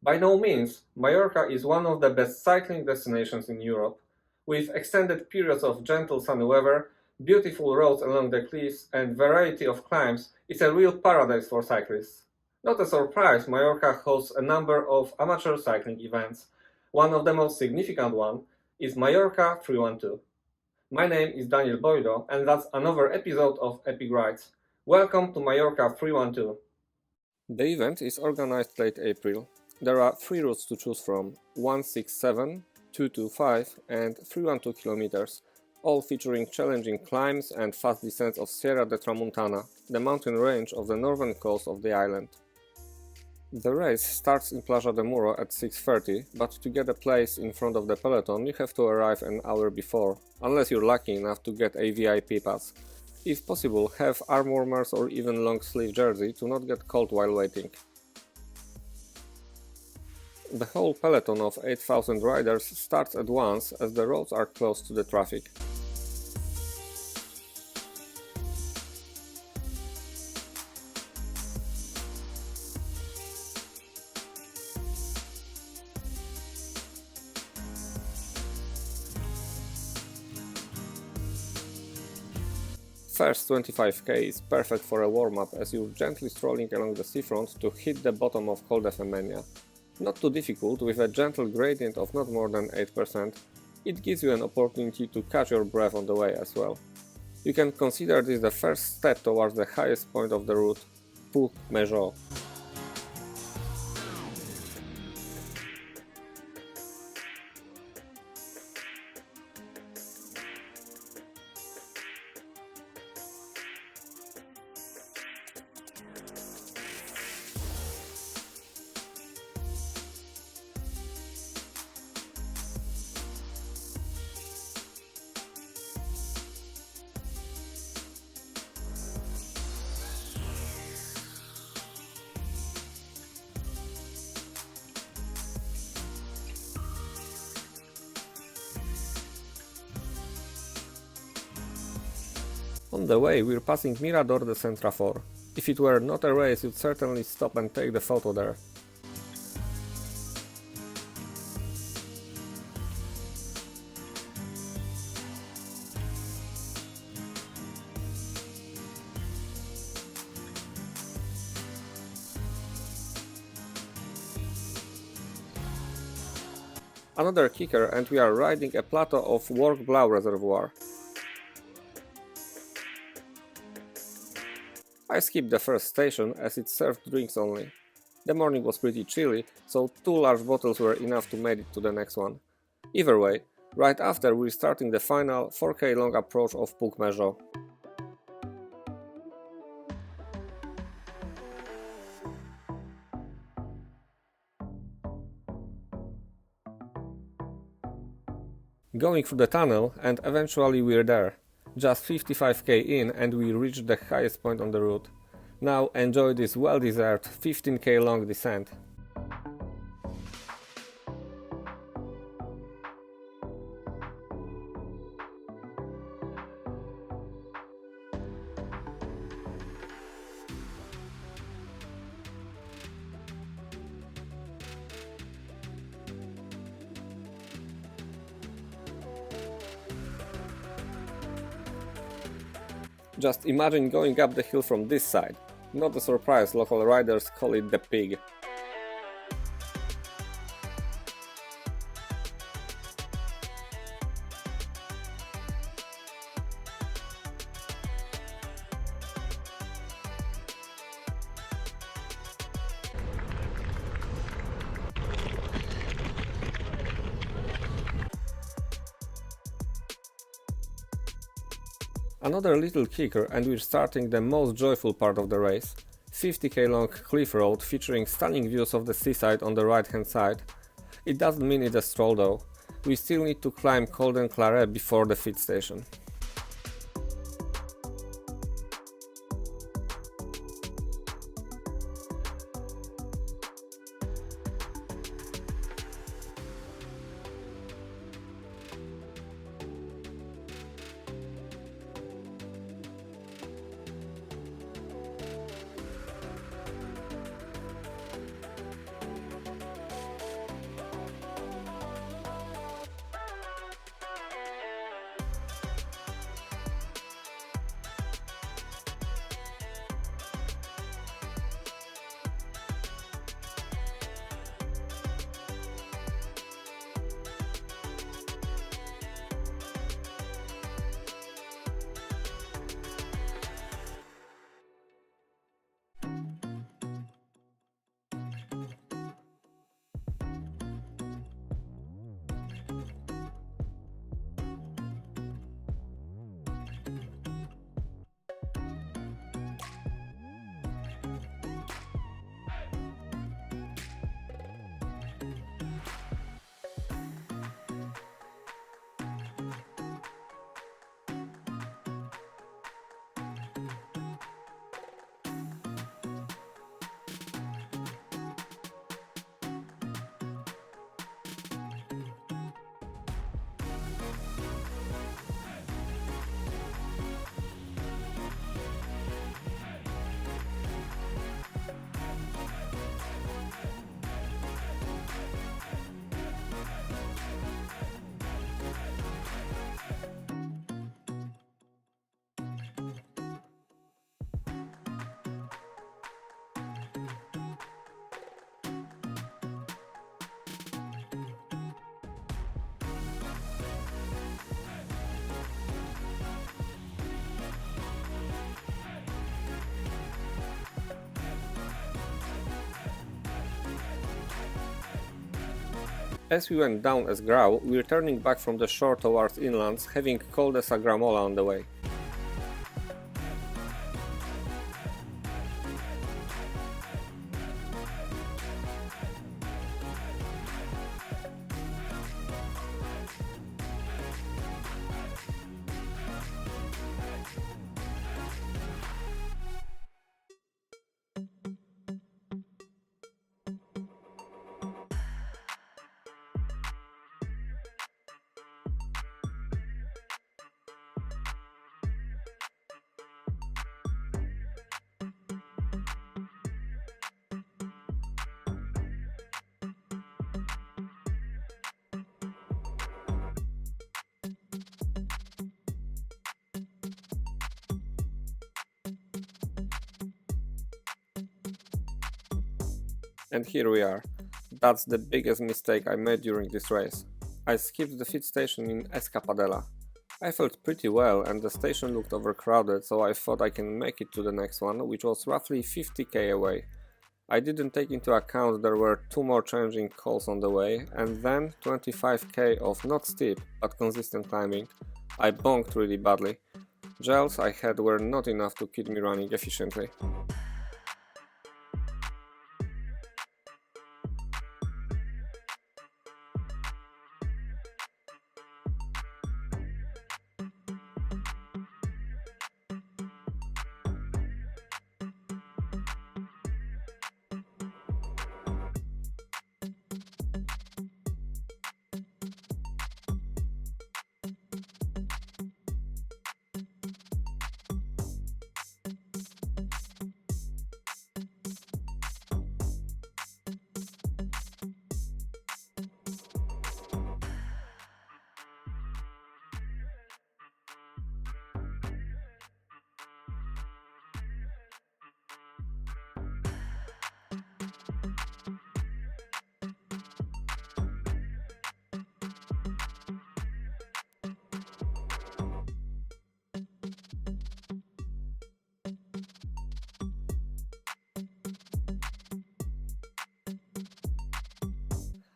By no means, Mallorca is one of the best cycling destinations in Europe. With extended periods of gentle sunny weather, beautiful roads along the cliffs, and variety of climbs, it's a real paradise for cyclists. Not a surprise, Mallorca hosts a number of amateur cycling events. One of the most significant ones is Mallorca 312. My name is Daniel Bojdo, and that's another episode of Epic Rides. Welcome to Mallorca 312. The event is organized late April. There are three routes to choose from: 167, 225 and 312 kilometers, all featuring challenging climbs and fast descents of Sierra de Tramuntana, the mountain range of the northern coast of the island. The race starts in Plaja de Muro at 6:30, but to get a place in front of the peloton you have to arrive an hour before, unless you're lucky enough to get a VIP pass. If possible, have arm warmers or even long sleeve jersey to not get cold while waiting. The whole peloton of 8,000 riders starts at once as the roads are closed to the traffic. First 25k is perfect for a warm-up as you're gently strolling along the seafront to hit the bottom of Col de Femenia. Not too difficult, with a gentle gradient of not more than 8%, it gives you an opportunity to catch your breath on the way as well. You can consider this the first step towards the highest point of the route, Puig Major. On the way, we're passing Mirador de Centrafor. If it were not a race, you'd certainly stop and take the photo there. Another kicker, and we are riding a plateau of Work-Blau Reservoir. I skipped the first station as it served drinks only. The morning was pretty chilly, so 2 large bottles were enough to make it to the next one. Either way, right after we're starting the final 4k long approach of Puig Major. Going through the tunnel, and eventually we're there. Just 55k in and we reached the highest point on the route. Now enjoy this well-deserved 15k long descent. Just imagine going up the hill from this side. Not a surprise, local riders call it the pig. Another little kicker, and we're starting the most joyful part of the race. 50k long cliff road featuring stunning views of the seaside on the right hand side. It doesn't mean it's a stroll though. We still need to climb Col de Claret before the feed station. As we went down as Grau, we were turning back from the shore towards inlands, having Coldesa Gramola on the way. And here we are. That's the biggest mistake I made during this race. I skipped the feed station in Escapadella. I felt pretty well and the station looked overcrowded, so I thought I can make it to the next one, which was roughly 50k away. I didn't take into account there were 2 more changing calls on the way, and then 25k of not steep but consistent climbing. I bonked really badly. Gels I had were not enough to keep me running efficiently.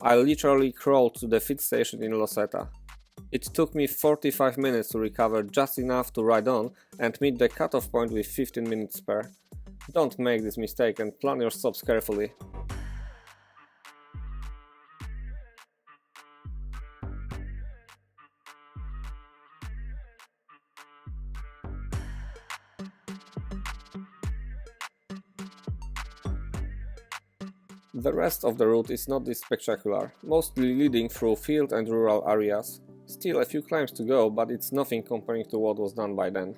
I literally crawled to the feed station in Lloseta. It took me 45 minutes to recover just enough to ride on and meet the cutoff point with 15 minutes spare. Don't make this mistake and plan your stops carefully. The rest of the route is not this spectacular, mostly leading through field and rural areas. Still a few climbs to go, but it's nothing comparing to what was done by then.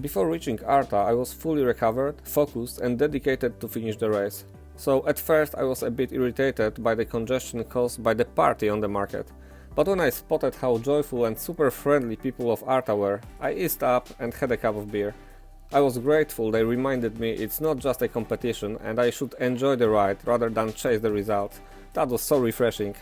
Before reaching Arta, I was fully recovered, focused and dedicated to finish the race. So at first I was a bit irritated by the congestion caused by the party on the market. But when I spotted how joyful and super friendly people of Arta were, I eased up and had a cup of beer. I was grateful they reminded me it's not just a competition and I should enjoy the ride rather than chase the results. That was so refreshing.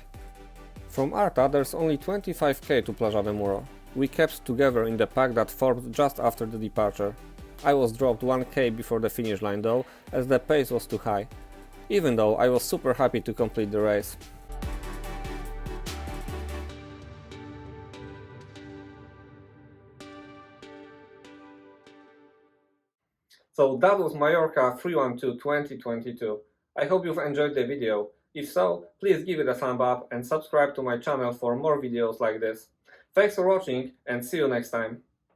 From Arta there's only 25k to Plaja de Muro. We kept together in the pack that formed just after the departure. I was dropped 1k before the finish line though, as the pace was too high. Even though I was super happy to complete the race. So that was Mallorca 312 2022. I hope you've enjoyed the video. If so, please give it a thumb up and subscribe to my channel for more videos like this. Thanks for watching and see you next time.